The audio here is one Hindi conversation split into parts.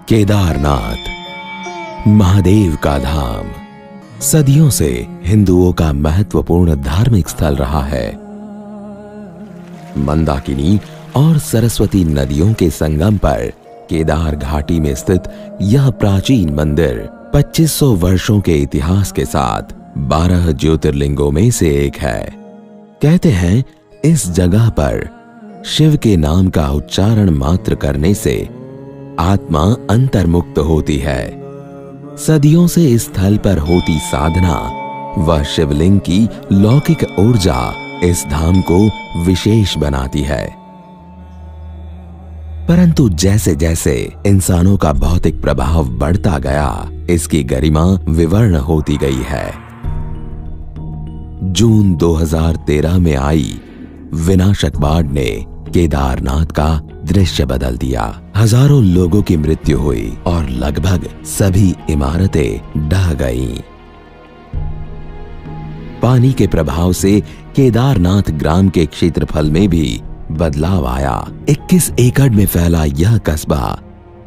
केदारनाथ महादेव का धाम सदियों से हिंदुओं का महत्वपूर्ण धार्मिक स्थल रहा है। मंदाकिनी और सरस्वती नदियों के संगम पर केदार घाटी में स्थित यह प्राचीन मंदिर 2500 वर्षों के इतिहास के साथ 12 ज्योतिर्लिंगों में से एक है। कहते हैं इस जगह पर शिव के नाम का उच्चारण मात्र करने से आत्मा अंतर्मुक्त होती है। सदियों से इस स्थल पर होती साधना व शिवलिंग की लौकिक ऊर्जा इस धाम को विशेष बनाती है। परंतु जैसे जैसे इंसानों का भौतिक प्रभाव बढ़ता गया, इसकी गरिमा विवर्ण होती गई है। जून 2013 में आई विनाशक बाढ़ ने केदारनाथ का दृश्य बदल दिया। हजारों लोगों की मृत्यु हुई और लगभग सभी इमारतें ढह गईं। पानी के प्रभाव से केदारनाथ ग्राम के क्षेत्रफल में भी बदलाव आया। 21 एकड़ में फैला यह कस्बा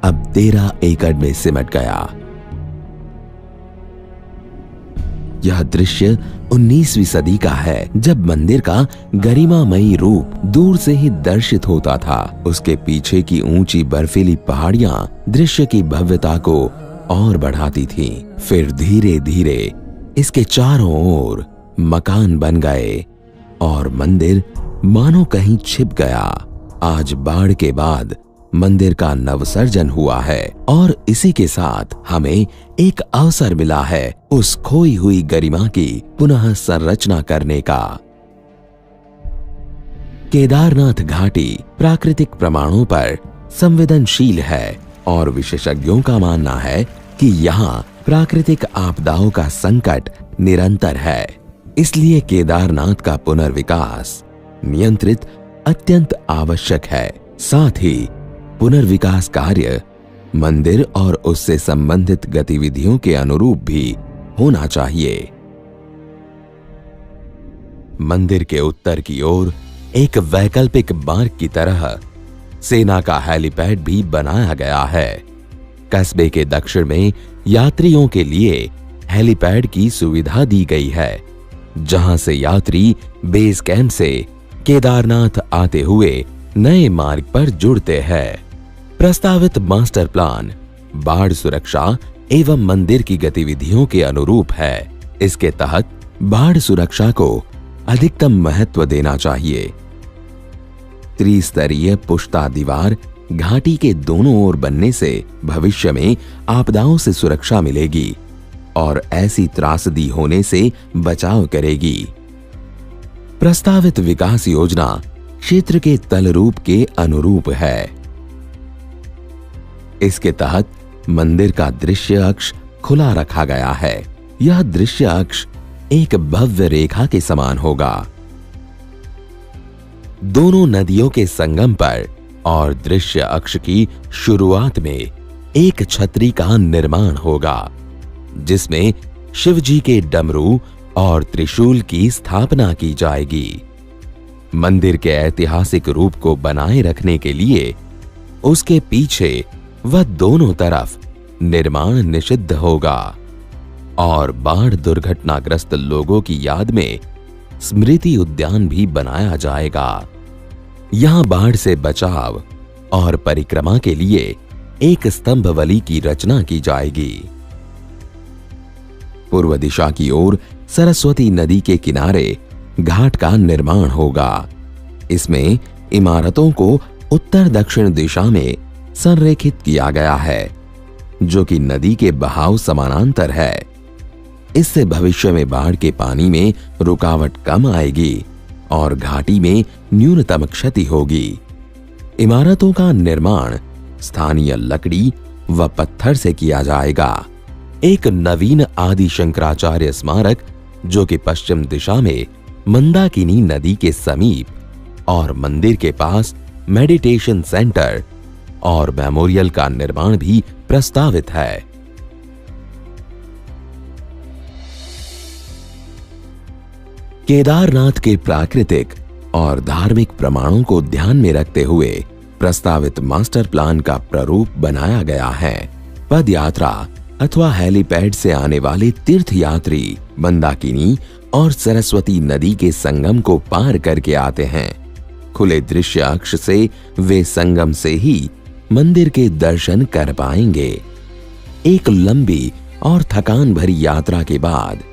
अब 13 एकड़ में सिमट गया। यह दृश्य 19वीं सदी का है, जब मंदिर का गरिमामयी रूप दूर से ही दर्शित होता था। उसके पीछे की ऊंची बर्फीली पहाड़ियां दृश्य की भव्यता को और बढ़ाती थीं। फिर धीरे धीरे इसके चारों ओर मकान बन गए और मंदिर मानो कहीं छिप गया। आज बाढ़ के बाद मंदिर का नवसर्जन हुआ है और इसी के साथ हमें एक अवसर मिला है उस खोई हुई गरिमा की पुनः संरचना करने का। केदारनाथ घाटी प्राकृतिक प्रमाणों पर संवेदनशील है और विशेषज्ञों का मानना है कि यहाँ प्राकृतिक आपदाओं का संकट निरंतर है। इसलिए केदारनाथ का पुनर्विकास नियंत्रित अत्यंत आवश्यक है। साथ ही पुनर्विकास कार्य मंदिर और उससे संबंधित गतिविधियों के अनुरूप भी होना चाहिए। मंदिर के उत्तर की ओर एक वैकल्पिक मार्ग की तरह सेना का हेलीपैड भी बनाया गया है। कस्बे के दक्षिण में यात्रियों के लिए हेलीपैड की सुविधा दी गई है, जहां से यात्री बेस कैंप से केदारनाथ आते हुए नए मार्ग पर जुड़ते हैं। प्रस्तावित मास्टर प्लान बाढ़ सुरक्षा एवं मंदिर की गतिविधियों के अनुरूप है। इसके तहत बाढ़ सुरक्षा को अधिकतम महत्व देना चाहिए। त्रिस्तरीय पुश्ता दीवार घाटी के दोनों ओर बनने से भविष्य में आपदाओं से सुरक्षा मिलेगी और ऐसी त्रासदी होने से बचाव करेगी। प्रस्तावित विकास योजना क्षेत्र के तलरूप के अनुरूप है। इसके तहत मंदिर का दृश्य अक्ष खुला रखा गया है। यह दृश्य अक्ष एक भव्य रेखा के समान होगा। दोनों नदियों के संगम पर और दृश्य अक्ष की शुरुआत में एक छतरी का निर्माण होगा, जिसमें शिवजी के डमरू और त्रिशूल की स्थापना की जाएगी। मंदिर के ऐतिहासिक रूप को बनाए रखने के लिए उसके पीछे व दोनों तरफ निर्माण निषिद्ध होगा और बाढ़ दुर्घटनाग्रस्त लोगों की याद में स्मृति उद्यान भी बनाया जाएगा। यहां बाढ़ से बचाव और परिक्रमा के लिए एक स्तंभवली की रचना की जाएगी। पूर्व दिशा की ओर सरस्वती नदी के किनारे घाट का निर्माण होगा। इसमें इमारतों को उत्तर दक्षिण दिशा में संरेखित किया गया है, जो कि नदी के बहाव समानांतर है। इससे भविष्य में बाढ़ के पानी में रुकावट कम आएगी और घाटी में न्यूनतम क्षति होगी। इमारतों का निर्माण स्थानीय लकड़ी व पत्थर से किया जाएगा। एक नवीन आदि शंकराचार्य स्मारक, जो कि पश्चिम दिशा में मंदाकिनी नदी के समीप और मंदिर के पास मेडिटेशन सेंटर और मेमोरियल का निर्माण भी प्रस्तावित है। केदारनाथ के प्राकृतिक और धार्मिक प्रमाणों को ध्यान में रखते हुए प्रस्तावित मास्टर प्लान का प्रारूप बनाया गया है। पद यात्रा अथवा हेलीपैड से आने वाले तीर्थ यात्री मंदाकिनी और सरस्वती नदी के संगम को पार करके आते हैं। खुले दृश्य अक्ष से वे संगम से ही मंदिर के दर्शन कर पाएंगे। एक लंबी और थकान भरी यात्रा के बाद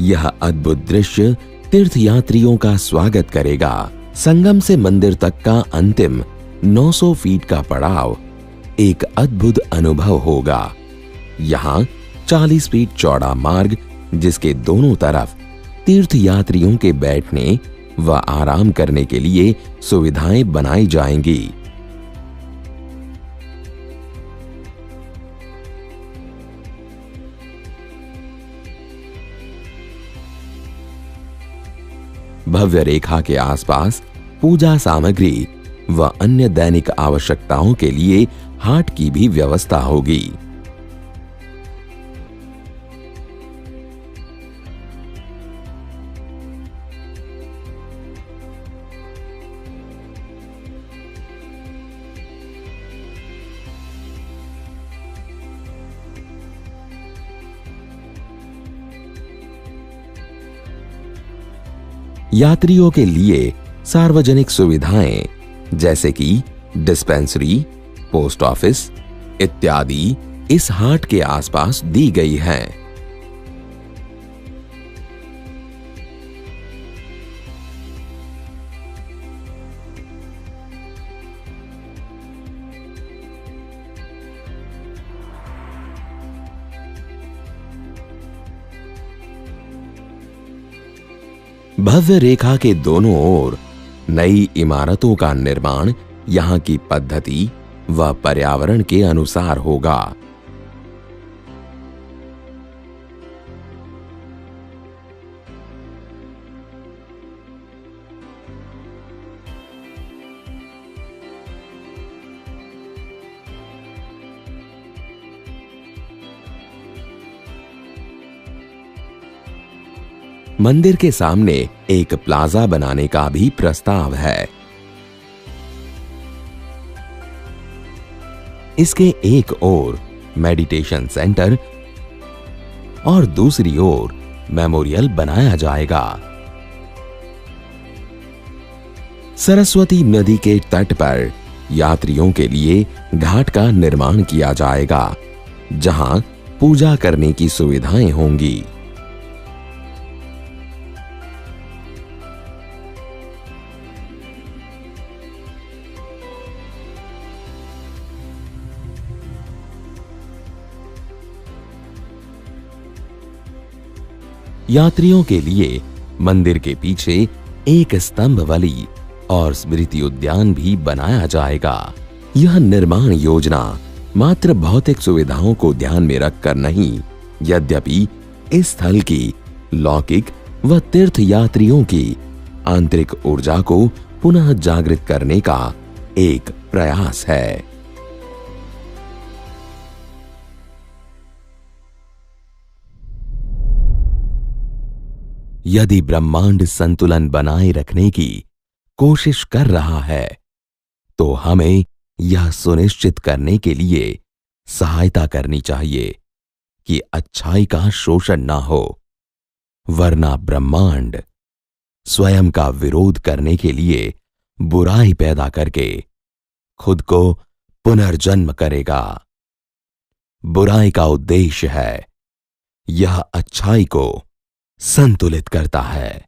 यह अद्भुत दृश्य तीर्थयात्रियों का स्वागत करेगा। संगम से मंदिर तक का अंतिम 900 फीट का पड़ाव एक अद्भुत अनुभव होगा। यहाँ 40 फीट चौड़ा मार्ग, जिसके दोनों तरफ तीर्थयात्रियों के बैठने व आराम करने के लिए सुविधाएं बनाई जाएंगी। भव्य रेखा के आसपास पूजा सामग्री व अन्य दैनिक आवश्यकताओं के लिए हाट की भी व्यवस्था होगी। यात्रियों के लिए सार्वजनिक सुविधाएं जैसे कि डिस्पेंसरी, पोस्ट ऑफिस इत्यादि इस हाट के आसपास दी गई हैं। भव्य रेखा के दोनों ओर नई इमारतों का निर्माण यहाँ की पद्धति व पर्यावरण के अनुसार होगा। मंदिर के सामने एक प्लाजा बनाने का भी प्रस्ताव है। इसके एक ओर मेडिटेशन सेंटर और दूसरी ओर मेमोरियल बनाया जाएगा। सरस्वती नदी के तट पर यात्रियों के लिए घाट का निर्माण किया जाएगा, जहां पूजा करने की सुविधाएं होंगी। यात्रियों के लिए मंदिर के पीछे एक स्तंभ वाली और स्मृति उद्यान भी बनाया जाएगा। यह निर्माण योजना मात्र भौतिक सुविधाओं को ध्यान में रखकर नहीं, यद्यपि इस स्थल की लौकिक व तीर्थ यात्रियों की आंतरिक ऊर्जा को पुनः जागृत करने का एक प्रयास है। यदि ब्रह्मांड संतुलन बनाए रखने की कोशिश कर रहा है, तो हमें यह सुनिश्चित करने के लिए सहायता करनी चाहिए कि अच्छाई का शोषण ना हो, वरना ब्रह्मांड स्वयं का विरोध करने के लिए बुराई पैदा करके खुद को पुनर्जन्म करेगा। बुराई का उद्देश्य है यह अच्छाई को संतुलित करता है।